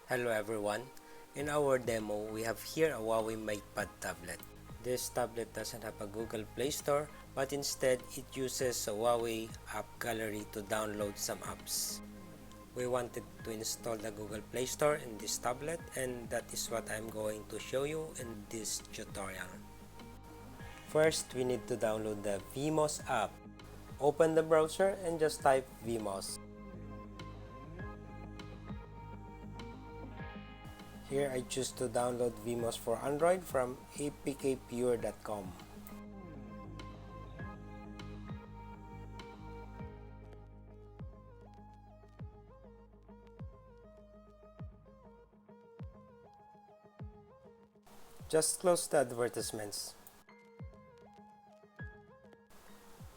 Hello everyone. In our demo, we have here a Huawei MatePad tablet. This tablet doesn't have a Google Playstore, but instead it uses a Huawei AppGallery to download some apps. We wanted to install the Google Playstore in this tablet, and that is what I'm going to show you in this tutorial. First, we need to download the VMOS app. Open the browser and just type VMOS. Here I choose to download VMOS for Android from apkpure.com. Just close the advertisements.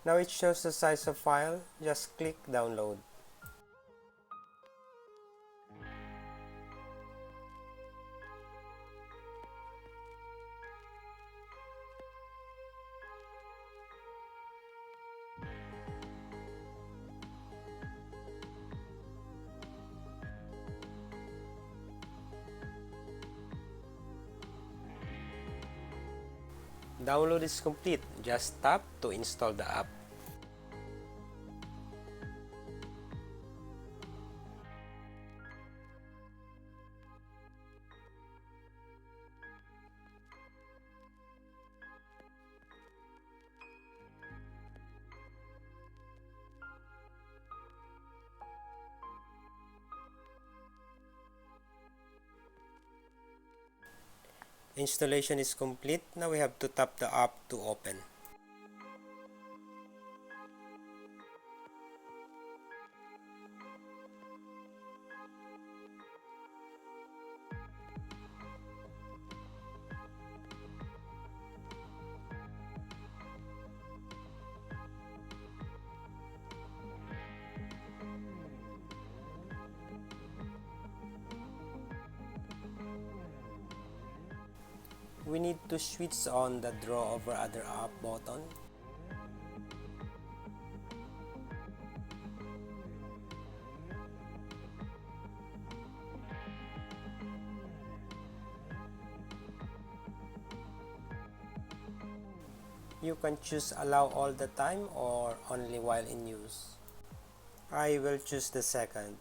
Now it shows the size of file, just click download. Download is complete, just tap to install the app. Installation is complete. Now we have to tap the app to open. We need to switch on the draw over other app button. You can choose allow all the time or only while in use. I will choose the second.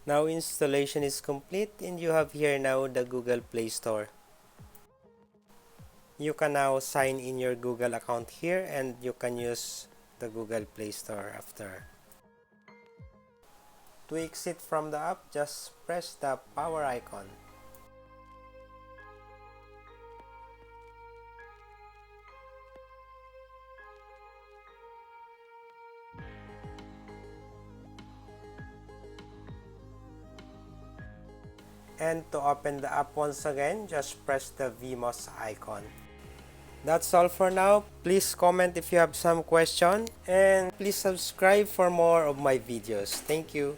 Now installation is complete and you have here now the Google Play Store. You can now sign in your Google account here and you can use the Google Play Store after. To exit from the app, just press the power icon. And to open the app once again, just press the VMOS icon. That's all for now. Please comment if you have some question, and please subscribe for more of my videos. Thank you.